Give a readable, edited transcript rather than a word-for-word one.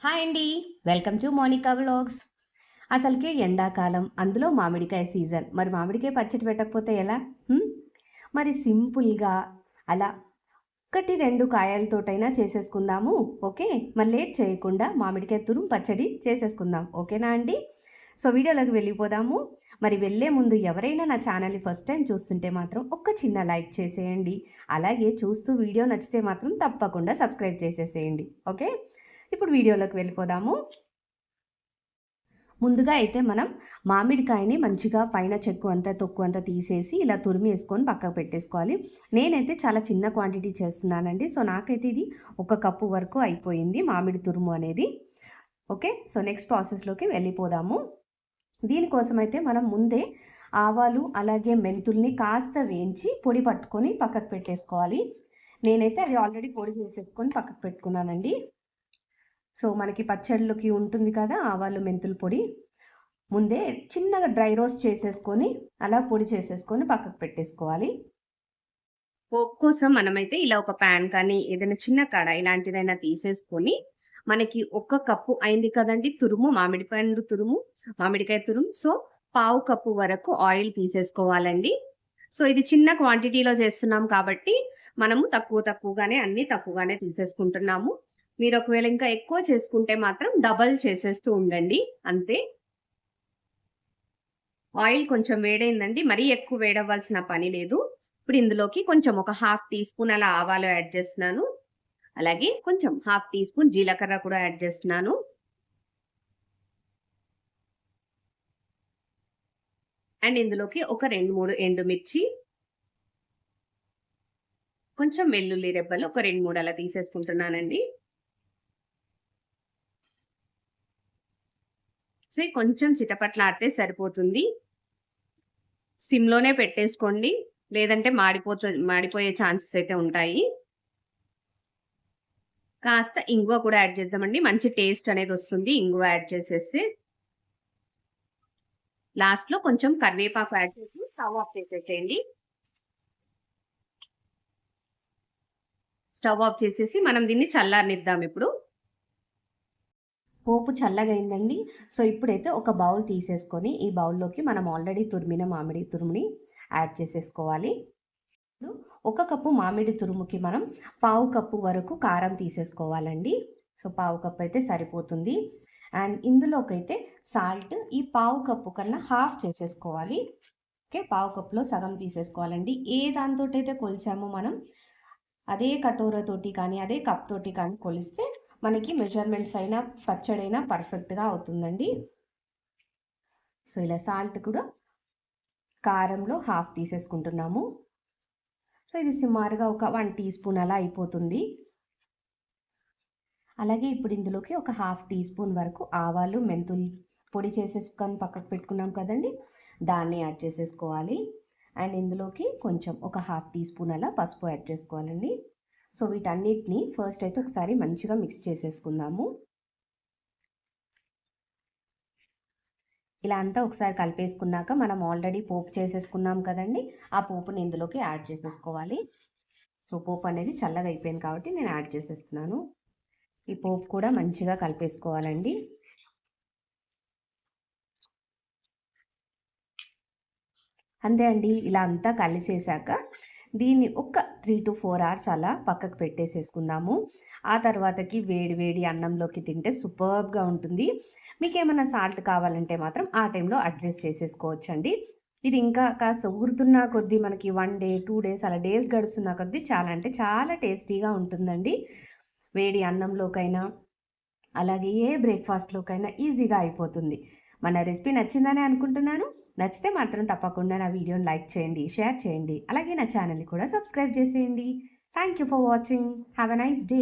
Hi అండి. Welcome to Monica vlogs. అసలుకే ఎండాకాలం, అందులో మామిడికాయ సీజన్. మరి మామిడికాయ పచ్చడి పెట్టకపోతే ఎలా? మరి సింపుల్గా అలా 1, 2 కాయలతోటైనా చేసేసుకుందాము. ఓకే. మరి లేట్ చేయకుండా మామిడికాయ తురుము పచ్చడి చేసేసుకుందాం. ఓకేనా అండి? సో వీడియోలోకి వెళ్ళిపోదాము. మరి వెళ్ళే ముందు ఎవరైనా నా ఛానల్ని ఫస్ట్ టైం చూస్తుంటే మాత్రం ఒక చిన్న లైక్ చేసేయండి. అలాగే చూస్తూ వీడియో నచ్చితే మాత్రం తప్పకుండా సబ్స్క్రైబ్ చేసేసేయండి. ఓకే. ఇప్పుడు వీడియోలోకి వెళ్ళిపోదాము. ముందుగా అయితే మనం మామిడికాయని మంచిగా పైన చెక్కు అంతా తొక్కు అంతా తీసేసి ఇలా తురిమి వేసుకొని పక్కకు పెట్టేసుకోవాలి. నేనైతే చాలా చిన్న క్వాంటిటీ చేస్తున్నానండి. సో నాకైతే ఇది 1 కప్పు వరకు అయిపోయింది మామిడి తురుము అనేది. ఓకే. సో నెక్స్ట్ ప్రాసెస్లోకి వెళ్ళిపోదాము. దీనికోసం అయితే మనం ముందే ఆవాలు అలాగే మెంతుల్ని కాస్త వేయించి పొడి పట్టుకొని పక్కకు పెట్టేసుకోవాలి. నేనైతే అది ఆల్రెడీ పొడి చేసేసుకొని పక్కకు పెట్టుకున్నానండి. సో మనకి పచ్చళ్ళకి ఉంటుంది కదా ఆవాలు మెంతుల పొడి, ముందే చిన్నగా డ్రై రోస్ట్ చేసేసుకొని అలా పొడి చేసేసుకొని పక్కకు పెట్టేసుకోవాలి. పోపు కోసం మనమైతే ఇలా ఒక ప్యాన్ కానీ ఏదైనా చిన్న కడాయి ఇలాంటిదైనా తీసేసుకొని, మనకి 1 కప్పు అయింది కదండి తురుము, మామిడికాయ తురుము. సో పావు కప్పు వరకు ఆయిల్ తీసేసుకోవాలండి. సో ఇది చిన్న క్వాంటిటీలో చేస్తున్నాం కాబట్టి మనము తక్కువగానే అన్ని తక్కువగానే తీసేసుకుంటున్నాము. మీరు ఒకవేళ ఇంకా ఎక్కువ చేసుకుంటే మాత్రం డబల్ చేసేస్తూ ఉండండి అంతే. ఆయిల్ కొంచెం వేడైందండి, మరీ ఎక్కువ వేడవ్వాల్సిన పని లేదు. ఇప్పుడు ఇందులోకి కొంచెం ఒక 1/2 టీ స్పూన్ అలా ఆవాలు యాడ్ చేస్తున్నాను. అలాగే కొంచెం 1/2 టీ స్పూన్ జీలకర్ర కూడా యాడ్ చేస్తున్నాను. అండ్ ఇందులోకి ఒక 2, 3 ఎండుమిర్చి, కొంచెం వెల్లుల్లి రెబ్బలు ఒక 2, 3 అలా తీసేసుకుంటున్నానండి. సో కొంచెం చిటపట్లాడితే సరిపోతుంది. సిమ్లోనే పెట్టేసుకోండి, లేదంటే మాడిపోయే ఛాన్సెస్ అయితే ఉంటాయి. కాస్త ఇంగువ కూడా యాడ్ చేద్దామండి, మంచి టేస్ట్ అనేది వస్తుంది ఇంగువ యాడ్ చేసేసి. లాస్ట్లో కొంచెం కరివేపాకు యాడ్ చేసి స్టవ్ ఆఫ్ చేసేసేయండి. స్టవ్ ఆఫ్ చేసేసి మనం దీన్ని చల్లారనిద్దాం ఇప్పుడు. పోపు చల్లగైందండి. సో ఇప్పుడైతే ఒక బౌల్ తీసేసుకొని ఈ బౌల్లోకి మనం ఆల్రెడీ తురిమిన మామిడి తురుముని యాడ్ చేసేసుకోవాలి. 1 కప్పు మామిడి తురుముకి మనం పావు కప్పు వరకు కారం తీసేసుకోవాలండి. సో పావు కప్పు అయితే సరిపోతుంది. అండ్ ఇందులోకైతే సాల్ట్ ఈ పావు కప్పు కన్నా హాఫ్ చేసేసుకోవాలి. ఓకే. పావు కప్పులో సగం తీసేసుకోవాలండి. ఏ దాంతోటైతే కొలిసామో మనం అదే కటోరతోటి కానీ అదే కప్ తోటి కానీ కొలిస్తే మనకి మెజర్మెంట్స్ అయినా పచ్చడైనా పర్ఫెక్ట్గా అవుతుందండి. సో ఇలా సాల్ట్ కూడా కారంలో హాఫ్ తీసేసుకుంటున్నాము. సో ఇది సుమారుగా ఒక 1 టీ స్పూన్ అలా అయిపోతుంది. అలాగే ఇప్పుడు ఇందులోకి ఒక 1/2 టీ స్పూన్ వరకు ఆవాలు మెంతులు పొడి చేసేసుకొని పక్కకు పెట్టుకున్నాం కదండి, దాన్ని యాడ్ చేసేసుకోవాలి. అండ్ ఇందులోకి కొంచెం ఒక 1/2 టీ స్పూన్ అలా పసుపు యాడ్ చేసుకోవాలండి. సో వీటన్నిటిని ఫస్ట్ అయితే ఒకసారి మంచిగా మిక్స్ చేసేసుకుందాము. ఇలా అంతా ఒకసారి కలిపేసుకున్నాక మనం ఆల్రెడీ పోపు చేసేసుకున్నాం కదండి, ఆ పోపుని ఇందులోకి యాడ్ చేసేసుకోవాలి. సో పోపు అనేది చల్లగా అయిపోయింది కాబట్టి నేను యాడ్ చేసేస్తున్నాను. ఈ పోపు కూడా మంచిగా కలిపేసుకోవాలండి. అంతే అండి. ఇలా అంతా కలిసేసాక దీన్ని ఒక 3 to 4 అవర్స్ అలా పక్కకు పెట్టేసేసుకుందాము. ఆ తర్వాతకి వేడి వేడి అన్నంలోకి తింటే సూపర్బ్గా ఉంటుంది. మీకు ఏమైనా సాల్ట్ కావాలంటే మాత్రం ఆ టైంలో అడ్జస్ట్ చేసేసుకోవచ్చండి. ఇది ఇంకా కాస్త ఊరుతున్న కొద్దీ మనకి 1 డే 2 డేస్ అలా డేస్ గడుస్తున్న కొద్దీ చాలా అంటే చాలా టేస్టీగా ఉంటుందండి. వేడి అన్నంలోకైనా అలాగే ఏ బ్రేక్ఫాస్ట్లోకైనా ఈజీగా అయిపోతుంది. మన రెసిపీ నచ్చిందని అనుకుంటున్నాను. నచ్చితే మాత్రం తప్పకుండా నా వీడియోని లైక్ చేయండి, షేర్ చేయండి. అలాగే నా ఛానల్ని కూడా సబ్స్క్రైబ్ చేసేయండి. Thank you for watching. Have a nice day.